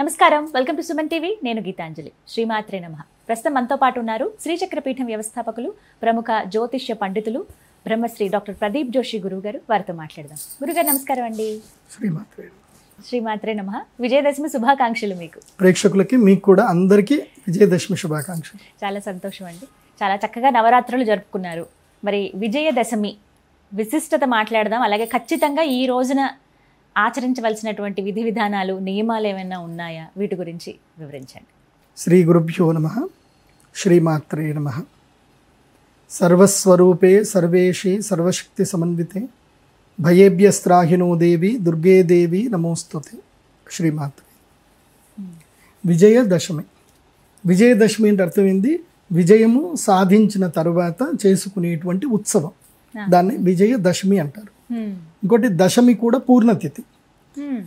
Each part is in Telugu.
నమస్కారం, వెల్కమ్ టు సుమన్ టీవీ. నేను గీతాంజలి. శ్రీమాత్రే నమః. ప్రస్తుతం మనతో పాటు ఉన్నారు శ్రీచక్రపీఠం వ్యవస్థాపకులు, ప్రముఖ జ్యోతిష్య పండితులు బ్రహ్మశ్రీ డాక్టర్ ప్రదీప్ జోషి గురువు గారు. వారితో మాట్లాడదాం. గురుగారు నమస్కారం అండి. శ్రీమాత్రే నమః. విజయదశమి శుభాకాంక్షలు మీకు, ప్రేక్షకులకి, మీకు కూడా అందరికీ విజయదశమి శుభాకాంక్షలు. చాలా సంతోషం అండి. చాలా చక్కగా నవరాత్రులు జరుపుకున్నారు. మరి విజయదశమి విశిష్టత మాట్లాడదాం. అలాగే ఖచ్చితంగా ఈ రోజున ఆచరించవలసినటువంటి విధి విధానాలు, నియమాలు ఏమైనా ఉన్నాయా? వీటి గురించి వివరించండి. శ్రీ గురుభ్యో నమః. శ్రీమాత్రే నమః. సర్వస్వరూపే సర్వేషి సర్వశక్తి సమన్వితే భయేభ్యస్త్రాహినో దేవి దుర్గే దేవి నమోస్తుతే. శ్రీమాత్రే. విజయదశమి. విజయదశమి అంటే అర్థం ఏంది? విజయము సాధించిన తర్వాత చేసుకునేటువంటి ఉత్సవం, దాన్ని విజయదశమి అంటారు. ఇంకోటి దశమి కూడా పూర్ణతిథి.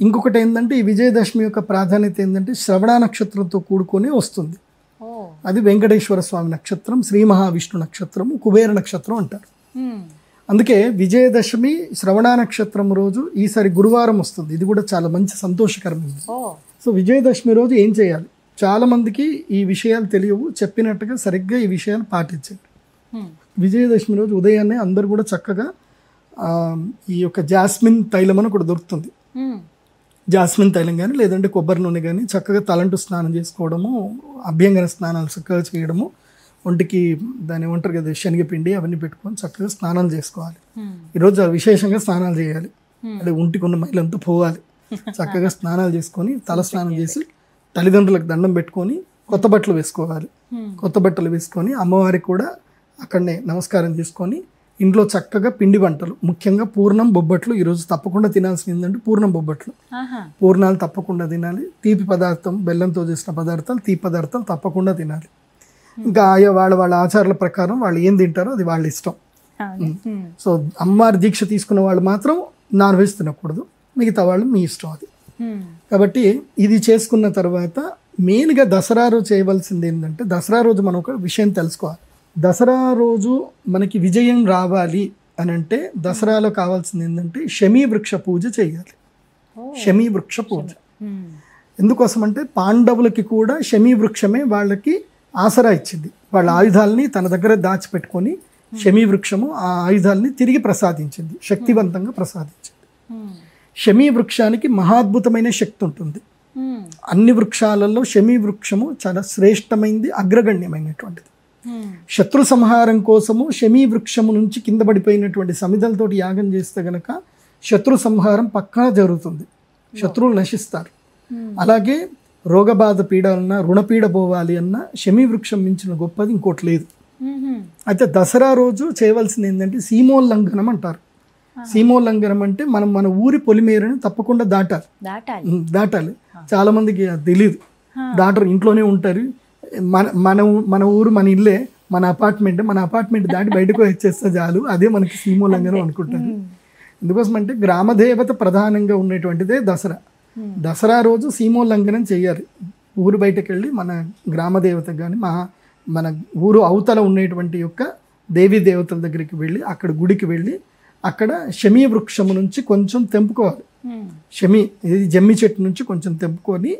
ఇంకొకటి ఏంటంటే ఈ విజయదశమి యొక్క ప్రాధాన్యత ఏంటంటే శ్రవణ నక్షత్రంతో కూడుకొని వస్తుంది. అది వెంకటేశ్వర స్వామి నక్షత్రం, శ్రీ మహావిష్ణు నక్షత్రము, కుబేర నక్షత్రం అంటారు. అందుకే విజయదశమి శ్రవణ నక్షత్రం రోజు ఈసారి గురువారం వస్తుంది. ఇది కూడా చాలా మంచి సంతోషకరమైనది. సో విజయదశమి రోజు ఏం చేయాలి? చాలా మందికి ఈ విషయాలు తెలియవు. చెప్పినట్టుగా సరిగ్గా ఈ విషయాలు పాటించండి. విజయదశమి రోజు ఉదయాన్నే అందరు కూడా చక్కగా ఈ యొక్క జాస్మిన్ తైలం అని కూడా దొరుకుతుంది. జాస్మిన్ తైలం కానీ లేదంటే కొబ్బరి నూనె కానీ చక్కగా తలంటు స్నానం చేసుకోవడము, అభ్యంగన స్నానాలు చక్కగా చేయడము, ఒంటికి దాన్ని ఏమంటారు కదా శనగపిండి అవన్నీ పెట్టుకొని చక్కగా స్నానాలు చేసుకోవాలి. ఈరోజు విశేషంగా స్నానాలు చేయాలి. అదే ఒంటికి ఉన్న మైలంతా పోవాలి. చక్కగా స్నానాలు చేసుకొని తల స్నానం చేసి తల్లిదండ్రులకు దండం పెట్టుకొని కొత్త బట్టలు వేసుకోవాలి. కొత్త బట్టలు వేసుకొని అమ్మవారికి కూడా అక్కడనే నమస్కారం చేసుకొని ఇంట్లో చక్కగా పిండి వంటలు, ముఖ్యంగా పూర్ణం, బొబ్బట్లు ఈరోజు తప్పకుండా తినాల్సింది ఏంటంటే పూర్ణం, బొబ్బట్లు. పూర్ణాలు తప్పకుండా తినాలి. తీపి పదార్థం, బెల్లంతో చేసిన పదార్థాలు, తీపి పదార్థాలు తప్పకుండా తినాలి. ఇంకా ఆయా వాళ్ళ ఆచారాల ప్రకారం వాళ్ళు ఏం తింటారో అది వాళ్ళ ఇష్టం. సో అమ్మవారి దీక్ష తీసుకున్న వాళ్ళు మాత్రం నాన్ వెజ్ తినకూడదు, మిగతా వాళ్ళు మీ ఇష్టం అది. కాబట్టి ఇది చేసుకున్న తర్వాత మెయిన్గా దసరా రోజు చేయవలసింది ఏంటంటే, దసరా రోజు మనం ఒక విషయం తెలుసుకోవాలి. దసరా రోజు మనకి విజయం రావాలి అని అంటే దసరాలో కావాల్సింది ఏంటంటే శమీ వృక్ష పూజ చేయాలి. శమీ వృక్ష పూజ ఎందుకోసం అంటే పాండవులకి కూడా శమీ వృక్షమే వాళ్ళకి ఆసరా ఇచ్చింది. వాళ్ళ ఆయుధాలని తన దగ్గర దాచిపెట్టుకొని శమీ వృక్షము ఆ ఆయుధాలని తిరిగి ప్రసాదించింది, శక్తివంతంగా ప్రసాదించింది. శమీ వృక్షానికి మహాద్భుతమైన శక్తి ఉంటుంది. అన్ని వృక్షాలలో శమీ వృక్షము చాలా శ్రేష్టమైంది, అగ్రగణ్యమైనటువంటిది. శత్రు సంహారం కోసము శమీ వృక్షము నుంచి కింద పడిపోయినటువంటి సమిధలతోటి యాగం చేస్తే గనక శత్రు సంహారం పక్కా జరుగుతుంది, శత్రువులు నశిస్తారు. అలాగే రోగబాధ పీడాలన్నా, రుణపీడ పోవాలి అన్నా శమీ వృక్షం మించిన గొప్పది ఇంకోటి లేదు. అయితే దసరా రోజు చేయవలసింది ఏంటంటే సీమోల్లంఘనం అంటారు. సీమోల్లంఘనం అంటే మనం మన ఊరి పొలిమేరని తప్పకుండా దాటాలి. చాలా మందికి తెలియదు, దాటరు, ఇంట్లోనే ఉంటారు. మన ఊరు మన ఇల్లే, మన అపార్ట్మెంట్ దాటి బయటకు వచ్చేస్తే చాలు, అదే మనకి సీమోల్లంఘనం అనుకుంటారు. ఎందుకోసం అంటే గ్రామదేవత ప్రధానంగా ఉండేటువంటిదే దసరా. దసరా రోజు సీమోల్లంఘనం చేయాలి. ఊరు బయటకు వెళ్ళి మన గ్రామదేవతకు కానీ మన ఊరు అవతల ఉండేటువంటి యొక్క దేవీ దేవతల దగ్గరికి వెళ్ళి అక్కడ గుడికి వెళ్ళి అక్కడ శమీ వృక్షము నుంచి కొంచెం తెంపుకోవాలి. శమి, ఇది జమ్మి చెట్టు నుంచి కొంచెం తెంపుకొని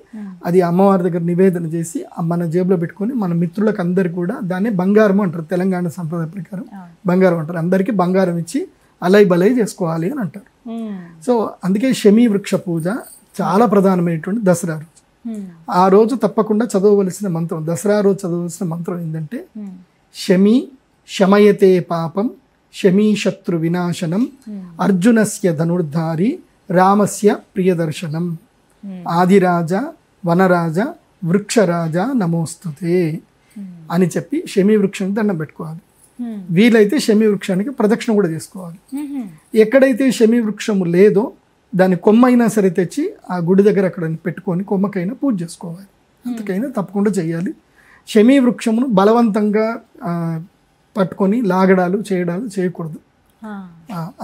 అది అమ్మవారి దగ్గర నివేదన చేసి మన జేబులో పెట్టుకొని మన మిత్రులకు అందరికి కూడా దాన్ని బంగారం అంటారు. తెలంగాణ సంప్రదాయ ప్రకారం బంగారం అంటారు. అందరికీ బంగారం ఇచ్చి అలై బలై చేసుకోవాలి అని అంటారు. సో అందుకే శమీ వృక్ష పూజ చాలా ప్రధానమైనటువంటి దసరా రోజు. ఆ రోజు తప్పకుండా చదవవలసిన మంత్రం, దసరా రోజు చదవవలసిన మంత్రం ఏంటంటే శమీ శమయతే పాపం శమీ శత్రు వినాశనం అర్జునస్య ధనుర్ధారి రామస్య ప్రియదర్శనం ఆదిరాజ వనరాజ వృక్షరాజ నమోస్తుతే అని చెప్పి శమీ వృక్షానికి దండం పెట్టుకోవాలి. వీలైతే శమీ వృక్షానికి ప్రదక్షిణ కూడా చేసుకోవాలి. ఎక్కడైతే శమీ వృక్షము లేదో దాని కొమ్మైనా సరే తెచ్చి ఆ గుడి దగ్గర అక్కడ పెట్టుకొని కొమ్మకైనా పూజ చేసుకోవాలి. అంతకైనా తప్పకుండా చేయాలి. శమీ వృక్షమును బలవంతంగా పట్టుకొని లాగడాలు చేయడాలు చేయకూడదు.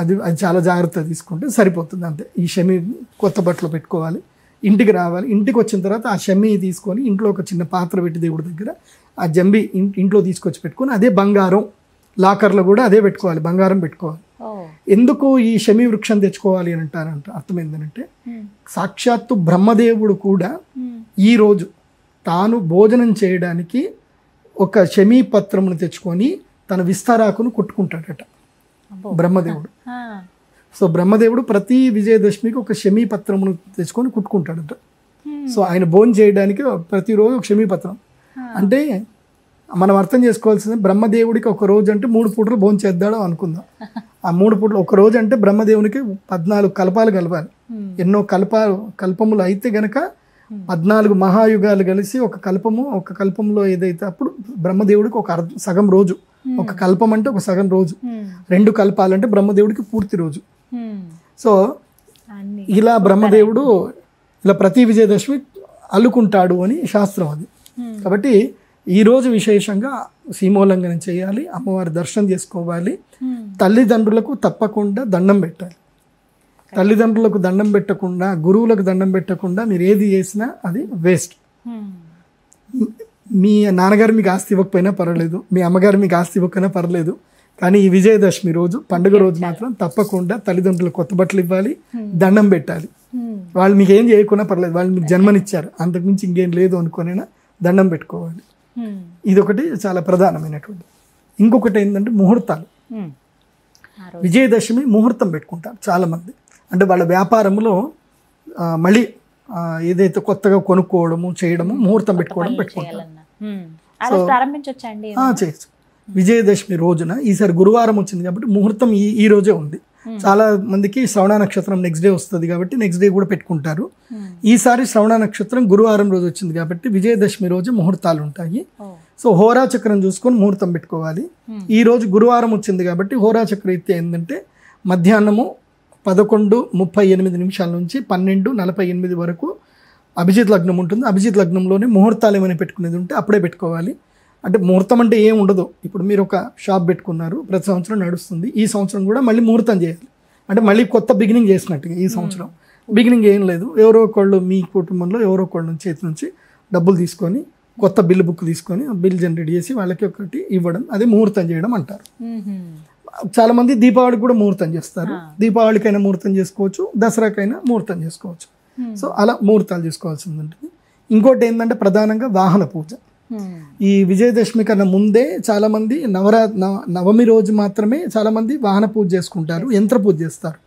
అది చాలా జాగ్రత్త తీసుకుంటే సరిపోతుంది, అంతే. ఈ శమీ కొత్త బట్టలు పెట్టుకోవాలి, ఇంటికి రావాలి. ఇంటికి వచ్చిన తర్వాత ఆ శమీ తీసుకొని ఇంట్లో ఒక చిన్న పాత్ర పెట్టి దేవుడి దగ్గర ఆ జంబి ఇంట్లో తీసుకొచ్చి పెట్టుకొని అదే బంగారం, లాకర్లో కూడా అదే పెట్టుకోవాలి, బంగారం పెట్టుకోవాలి. ఎందుకు ఈ శమీ వృక్షం తెచ్చుకోవాలి అని అంటారంట, అర్థం ఏంటంటే సాక్షాత్తు బ్రహ్మదేవుడు కూడా ఈ రోజు తాను భోజనం చేయడానికి ఒక శమీ పత్రమును తెచ్చుకొని తన విస్తారాకును కుట్టుకుంటాడట బ్రహ్మదేవుడు. సో బ్రహ్మదేవుడు ప్రతి విజయదశమికి ఒక శమీ పత్రమును తెచ్చుకొని కుట్టుకుంటాడట. సో ఆయన భోజనం చేయడానికి ప్రతిరోజు ఒక శమీ పత్రం. అంటే మనం అర్థం చేసుకోవాల్సింది, బ్రహ్మదేవుడికి ఒక రోజు అంటే 3 పూటలు భోజనం చేద్దాడో అనుకుందాం. ఆ 3 పూటలు ఒక రోజు అంటే బ్రహ్మదేవునికి 14 కల్పాలు కలపాలి. ఎన్నో కల్పములు అయితే గనక 14 మహాయుగాలు కలిసి ఒక కల్పంలో ఏదైతే అప్పుడు బ్రహ్మదేవుడికి ఒక సగం రోజు. ఒక కల్పం అంటే ఒక సగం రోజు, 2 కల్పాలంటే బ్రహ్మదేవుడికి పూర్తి రోజు. సో ఇలా బ్రహ్మదేవుడు ఇలా ప్రతి విజయదశమి అల్లుకుంటాడు అని శాస్త్రం అది. కాబట్టి ఈరోజు విశేషంగా సీమోల్లంఘనం చేయాలి, అమ్మవారి దర్శనం చేసుకోవాలి, తల్లిదండ్రులకు తప్పకుండా దండం పెట్టాలి. తల్లిదండ్రులకు దండం పెట్టకుండా, గురువులకు దండం పెట్టకుండా మీరు ఏది చేసినా అది వేస్ట్. మీ నాన్నగారు మీకు ఆస్తి ఇవ్వకపోయినా పర్వాలేదు, మీ అమ్మగారు మీకు ఆస్తి ఇవ్వకపోయినా పర్లేదు, కానీ ఈ విజయదశమి రోజు పండుగ రోజు మాత్రం తప్పకుండా తల్లిదండ్రులకు కొత్త బట్టలు ఇవ్వాలి, దండం పెట్టాలి. వాళ్ళు మీకు ఏం చేయకున్నా పర్లేదు, వాళ్ళు మీకు జన్మనిచ్చారు, అంతకుమించి ఇంకేం లేదు అనుకునైనా దండం పెట్టుకోవాలి. ఇదొకటి చాలా ప్రధానమైనటువంటి. ఇంకొకటి ఏంటంటే ముహూర్తాలు. విజయదశమి ముహూర్తం పెట్టుకుంటారు చాలామంది. అంటే వాళ్ళ వ్యాపారంలో మళ్ళీ ఏదైతే కొత్తగా కొనుక్కోవడము చేయడము ముహూర్తం పెట్టుకుంటారు. చేయొచ్చు. విజయదశమి రోజున ఈసారి గురువారం వచ్చింది కాబట్టి ముహూర్తం ఈ రోజే ఉంది. చాలా మందికి శ్రవణ నక్షత్రం నెక్స్ట్ డే వస్తుంది కాబట్టి నెక్స్ట్ డే కూడా పెట్టుకుంటారు. ఈసారి శ్రవణ నక్షత్రం గురువారం రోజు వచ్చింది కాబట్టి విజయదశమి రోజు ముహూర్తాలు ఉంటాయి. సో హోరాచక్రం చూసుకొని ముహూర్తం పెట్టుకోవాలి. ఈ రోజు గురువారం వచ్చింది కాబట్టి హోరాచక్ర రీత్యా ఏంటంటే మధ్యాహ్నము 11:38 నుంచి 12:48 వరకు అభిజిత్ లగ్నం ఉంటుంది. అభిజిత్ లగ్నంలోనే ముహూర్తాలు ఏమైనా పెట్టుకునేది ఉంటే అప్పుడే పెట్టుకోవాలి. అంటే ముహూర్తం అంటే ఏం ఉండదు. ఇప్పుడు మీరు ఒక షాప్ పెట్టుకున్నారు, ప్రతి సంవత్సరం నడుస్తుంది, ఈ సంవత్సరం కూడా మళ్ళీ ముహూర్తం చేయాలి. అంటే మళ్ళీ కొత్త బిగినింగ్ చేసినట్టుగా ఈ సంవత్సరం బిగినింగ్ ఏం లేదు. ఎవరో ఒకళ్ళు మీ కుటుంబంలో ఎవరో ఒకళ్ళు చేతి నుంచి డబ్బులు తీసుకొని కొత్త బిల్ బుక్ తీసుకొని బిల్ జనరేట్ చేసి వాళ్ళకి ఒకటి ఇవ్వడం, అదే ముహూర్తం చేయడం అంటారు. చాలా మంది దీపావళికి కూడా ముహూర్తం చేస్తారు. దీపావళికైనా ముహూర్తం చేసుకోవచ్చు, దసరాకైనా ముహూర్తం చేసుకోవచ్చు. సో అలా ముహూర్తాలు చేసుకోవాల్సింది ఉంటుంది. ఇంకోటి ఏంటంటే ప్రధానంగా వాహన పూజ. ఈ విజయదశమి కన్నా ముందే చాలా మంది నవమి రోజు మాత్రమే చాలా మంది వాహన పూజ చేసుకుంటారు, యంత్ర పూజ చేస్తారు.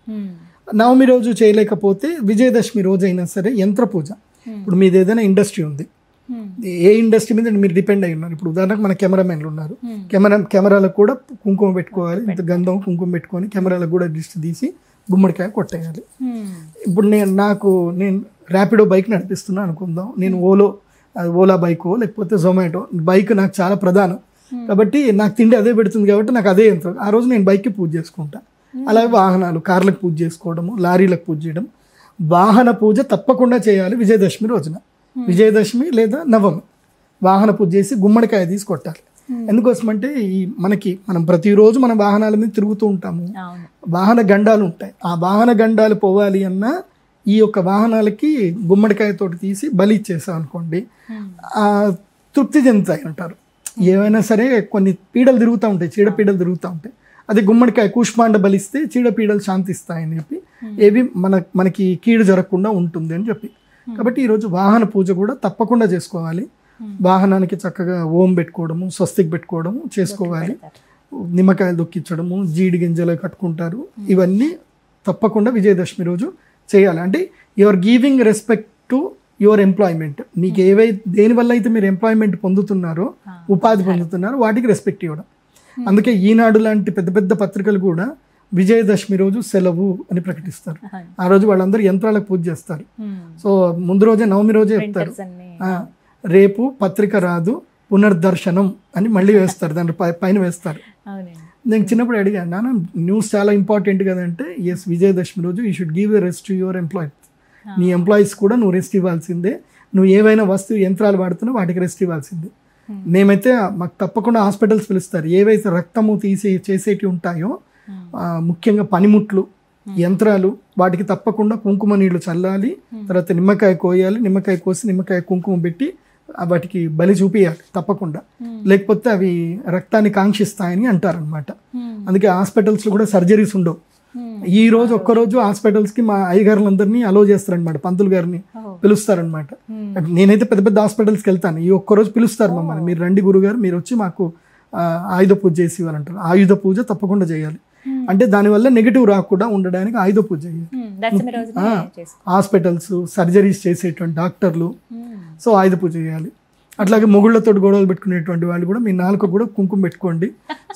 నవమి రోజు చేయలేకపోతే విజయదశమి రోజు అయినా సరే యంత్ర పూజ. ఇప్పుడు మీది ఏదైనా ఇండస్ట్రీ ఉంది, ఏ ఇండస్ట్రీ మీద మీరు డిపెండ్ అయి ఉన్నారు. ఇప్పుడు ఉదాహరణకు మన కెమెరామెన్లు ఉన్నారు, కెమెరాలకు కూడా కుంకుమ పెట్టుకోవాలి, ఇంత గంధం కుంకుమ పెట్టుకొని కెమెరాలకు కూడా దిష్టి తీసి గుమ్మడికాయ కొట్టేయాలి. ఇప్పుడు నేను ర్యాపిడో బైక్ నడిపిస్తున్నాను అనుకుందాం, నేను ఓలా బైక్ లేకపోతే జొమాటో బైక్ నాకు చాలా ప్రధానం కాబట్టి నాకు తిండి అదే పెడుతుంది కాబట్టి నాకు అదే యంత్రం. ఆ రోజు నేను బైక్కి పూజ చేసుకుంటా. అలాగే వాహనాలు, కార్లకు పూజ చేసుకోవడము, లారీలకు పూజ చేయడం, వాహన పూజ తప్పకుండా చేయాలి విజయదశమి రోజున. విజయదశమి లేదా నవమి వాహన పూజ చేసి గుమ్మడికాయ తీసి కొట్టాలి. ఎందుకోసమంటే మనం ప్రతిరోజు మన వాహనాల మీద తిరుగుతూ ఉంటాము, వాహన గండాలు ఉంటాయి. ఆ వాహన గండాలు పోవాలి అన్నా ఈ యొక్క వాహనాలకి గుమ్మడికాయతోటి తీసి బలి ఇచ్చేసాం అనుకోండి, తృప్తి చెందుతాయి అంటారు. ఏమైనా సరే కొన్ని పీడలు తిరుగుతూ ఉంటాయి, చీడపీడలు తిరుగుతూ ఉంటాయి. అది గుమ్మడికాయ కూష్మాండ బలిస్తే చీడపీడలు శాంతిస్తాయని చెప్పి, ఏవి మనకి కీడు జరగకుండా ఉంటుంది అని చెప్పి. కాబట్టి ఈరోజు వాహన పూజ కూడా తప్పకుండా చేసుకోవాలి. వాహనానికి చక్కగా ఓం పెట్టుకోవడము, స్వస్తికి పెట్టుకోవడము చేసుకోవాలి. నిమ్మకాయలు దొక్కించడము, జీడి గింజలు కట్టుకుంటారు. ఇవన్నీ తప్పకుండా విజయదశమి రోజు చేయాలి. అంటే your giving respect to your employment. మీకు దేనివల్ల అయితే మీరు ఎంప్లాయ్మెంట్ పొందుతున్నారో, ఉపాధి పొందుతున్నారో వాటికి రెస్పెక్ట్ ఇవ్వడం. అందుకే ఈనాడు లాంటి పెద్ద పెద్ద పత్రికలు కూడా విజయదశమి రోజు సెలవు అని ప్రకటిస్తారు. ఆ రోజు వాళ్ళందరూ యంత్రాలకు పూజ చేస్తారు. సో ముందు రోజే నవమి రోజే చెప్తారు, రేపు పత్రిక రాదు పునర్దర్శనం అని మళ్ళీ వేస్తారు, దాని పైన వేస్తారు. నేను చిన్నప్పుడు అడిగాను, నాన్న న్యూస్ చాలా ఇంపార్టెంట్ కదంటే, ఎస్ విజయదశమి రోజు you should give a rest to your employees. నీ ఎంప్లాయీస్ కూడా నువ్వు రెస్ట్ ఇవ్వాల్సిందే. నువ్వు ఏవైనా యంత్రాలు వాడుతున్నావు వాటికి రెస్ట్ ఇవ్వాల్సిందే. మేమైతే మాకు తప్పకుండా హాస్పిటల్స్ పిలుస్తారు, ఏవైతే రక్తము చేసేటివి ఉంటాయో ముఖ్యంగా పనిముట్లు, యంత్రాలు, వాటికి తప్పకుండా కుంకుమ నీళ్లు చల్లాలి. తర్వాత నిమ్మకాయ కోయాలి, నిమ్మకాయ కోసి నిమ్మకాయ కుంకుమ పెట్టి వాటికి బలి చూపియాలి తప్పకుండా, లేకపోతే అవి రక్తాన్ని కాంక్షిస్తాయని అంటారనమాట. అందుకే హాస్పిటల్స్లో కూడా సర్జరీస్ ఉండవు. ఈ రోజు ఒక్కరోజు హాస్పిటల్స్కి మా అయ్యగారులందరినీ అలో చేస్తారనమాట, పంతులు గారిని పిలుస్తారనమాట. నేనైతే పెద్ద పెద్ద హాస్పిటల్స్కి వెళ్తాను, ఈ ఒక్కరోజు పిలుస్తారు మమ్మల్ని, మీరు రండి గురుగారు, మీరు వచ్చి మాకు ఆయుధ పూజ చేసి ఇవ్వాలంటారు. ఆయుధ పూజ తప్పకుండా చేయాలి. అంటే దానివల్ల నెగిటివ్ రాకుండా ఉండడానికి ఆయుధ పూజ చేయాలి. హాస్పిటల్స్ సర్జరీస్ చేసేటువంటి డాక్టర్లు సో ఆయుధ పూజ చేయాలి. అట్లాగే మొగుళ్ళతో గొడవలు పెట్టుకునేటువంటి వాళ్ళు కూడా మీ నాలుక కూడా కుంకుమ పెట్టుకోండి.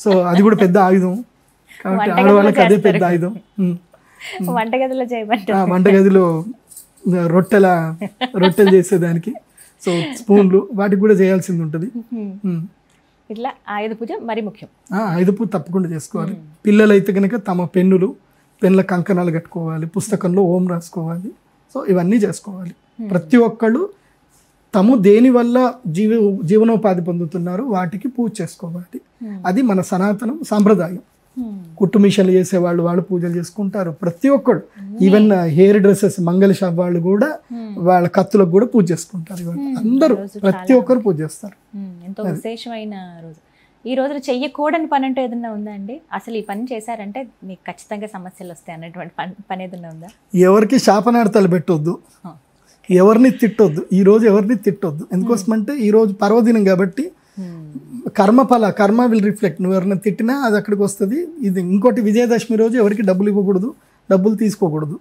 సో అది కూడా పెద్ద ఆయుధం కాబట్టి ఆడవాళ్ళకి అదే పెద్ద ఆయుధం. వంటగదిలో రొట్టెలు చేసేదానికి సో స్పూన్లు వాటికి కూడా చేయాల్సింది ఉంటుంది. ఇట్లా ఆయుధ పూజ మరి ముఖ్యం. ఆయుధ పూజ తప్పకుండా చేసుకోవాలి. పిల్లలైతే కనుక తమ పెన్నుల కంకణాలు కట్టుకోవాలి, పుస్తకంలో ఓం రాసుకోవాలి. సో ఇవన్నీ చేసుకోవాలి. ప్రతి ఒక్కళ్ళు తాము దేని వల్ల జీవనోపాధి పొందుతున్నారో వాటికి పూజ చేసుకోవాలి. అది మన సనాతనం సాంప్రదాయం. కుట్టు మిషన్లు చేసేవాళ్ళు వాళ్ళు పూజలు చేసుకుంటారు. ప్రతి ఒక్కళ్ళు ఈవెన్ హెయిర్ డ్రెస్సెస్ మంగళ షాప్ వాళ్ళు కూడా వాళ్ళ కత్తులకు కూడా పూజ చేసుకుంటారు. అందరూ ప్రతి ఒక్కరు పూజ చేస్తారు. ఎంతో విశేషమైన రోజు. ఈ రోజున చెయ్యకూడని పని అంటే ఏదన్నా ఉందా అండి? అసలు ఈ పని చేశారంటే మీకు ఖచ్చితంగా సమస్యలు వస్తాయి అన్నటువంటి పని ఏదన్నా ఉందా? ఎవరికి శాపనార్థాలు పెట్టొద్దు, ఎవరిని తిట్టొద్దు. ఈ రోజు ఎవరిని తిట్టొద్దు. ఎందుకోసమంటే ఈ రోజు పర్వదినం కాబట్టి కర్మ విల్ రిఫ్లెక్ట్. నువ్వు ఎవరైనా తిట్టినా అది అక్కడికి వస్తుంది. ఇది ఇంకోటి, విజయదశమి రోజు ఎవరికి డబ్బులు ఇవ్వకూడదు, డబ్బులు తీసుకోకూడదు,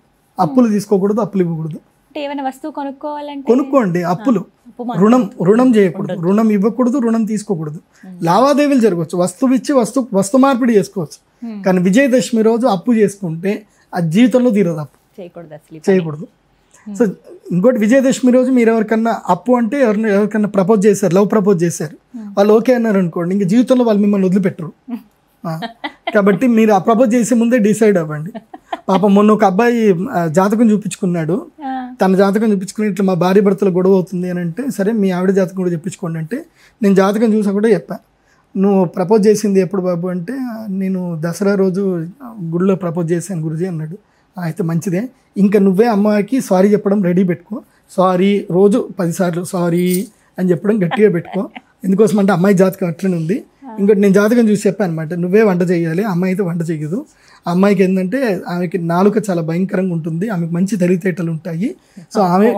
అప్పులు తీసుకోకూడదు, అప్పులు ఇవ్వకూడదు. ఏమైనా వస్తువు కొనుక్కోవాలంటే కొనుక్కోండి, అప్పులు రుణం చేయకూడదు, రుణం ఇవ్వకూడదు, రుణం తీసుకోకూడదు. లావాదేవీలు జరగవచ్చు, వస్తువు ఇచ్చి వస్తు మార్పిడి చేసుకోవచ్చు. కానీ విజయదశమి రోజు అప్పు చేసుకుంటే అది జీవితంలో తీరదు, అప్పు చేయకూడదు. సో ఇంకోటి, విజయదశమి రోజు మీరు ఎవరికన్నా అప్పు అంటే ఎవరికన్నా ప్రపోజ్ చేశారు, లవ్ ప్రపోజ్ చేశారు, వాళ్ళు ఓకే అన్నారు అనుకోండి, ఇంక జీవితంలో వాళ్ళు మిమ్మల్ని వదిలిపెట్టరు. కాబట్టి మీరు ఆ ప్రపోజ్ చేసే ముందే డిసైడ్ అవ్వండి. పాపం మొన్న ఒక అబ్బాయి జాతకం చూపించుకున్నాడు. తన జాతకం చూపించుకుని ఇట్లా మా భార్య భర్తల గొడవ అవుతుంది అని అంటే, సరే మీ ఆవిడ జాతకం కూడా చెప్పించుకోండి అంటే, నేను జాతకం చూసా కూడా చెప్పా. నువ్వు ప్రపోజ్ చేసింది ఎప్పుడు బాబు అంటే, నేను దసరా రోజు గుడిలో ప్రపోజ్ చేశాను గురుజీ అన్నాడు. అయితే మంచిదే, ఇంకా నువ్వే అమ్మాయికి సారీ చెప్పడం రెడీ పెట్టుకో. సారీ రోజు 10 సార్లు సారీ అని చెప్పడం గట్టిగా పెట్టుకో. ఎందుకోసం అంటే అమ్మాయి జాతకం అట్లనే ఉంది. ఇంకోటి, నేను జాతకం చూసి చెప్పాను అనమాట, నువ్వే వంట చేయాలి, అమ్మాయి అయితే వంట చేయదు. అమ్మాయికి ఏంటంటే ఆమెకి నాలుక చాలా భయంకరంగా ఉంటుంది, ఆమెకు మంచి తెలివితేటలు ఉంటాయి. సో ఆమె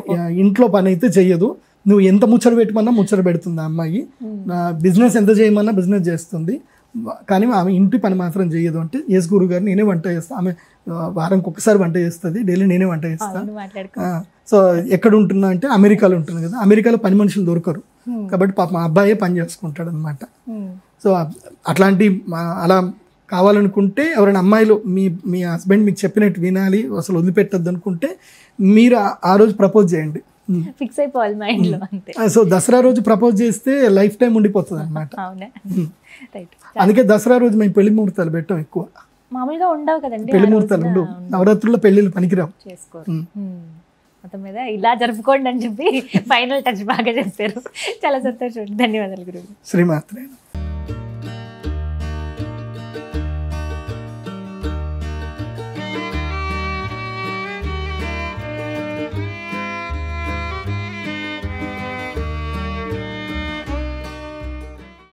ఇంట్లో పని అయితే చెయ్యదు, నువ్వు ఎంత ముచ్చట పెట్టమన్నా ముచ్చట పెడుతుంది. ఆ అమ్మాయి బిజినెస్ ఎంత చేయమన్నా బిజినెస్ చేస్తుంది, కానీ ఆమె ఇంటి పని మాత్రం చేయదు అంటే, ఎస్ గురువు గారు నేనే వంట చేస్తాను. ఆమె వారానికి ఒకసారి వంట చేస్తుంది, డైలీ నేనే వంట చేస్తాను. సో ఎక్కడ ఉంటున్నా అంటే అమెరికాలో ఉంటుంది కదా, అమెరికాలో పని మనుషులు దొరకరు కాబట్టి పాప మా అబ్బాయే పని చేసుకుంటాడు అనమాట. సో అట్లాంటి అలా కావాలనుకుంటే ఎవరైనా అమ్మాయిలు మీ హస్బెండ్ మీకు చెప్పినట్టు వినాలి, అసలు వదిలిపెట్టద్దు అనుకుంటే మీరు ఆ రోజు ప్రపోజ్ చేయండి, ఫిక్స్ అయిపోవాలి మైండ్ లో అంతే. సో దసరా రోజు ప్రపోజ్ చేస్తే లైఫ్ టైం ఉండిపోతుంది అనమాట. అందుకే దసరా రోజు మేము పెళ్లి ముహూర్తాలు పెట్టాం ఎక్కువ. మామూలుగా ఉండవు కదండి పెళ్లి ముహూర్తాలు ఉండవు, నవరాత్రుల్లో పెళ్లిళ్ళు పనికిరావు. చేసుకోరు. మొత్తం మీద ఇలా జరుపుకోండి అని చెప్పి ఫైనల్ టచ్ బాగా చేస్తారు. చాలా సంతోషం, ధన్యవాదాలు గురువు. శ్రీమాత్రే.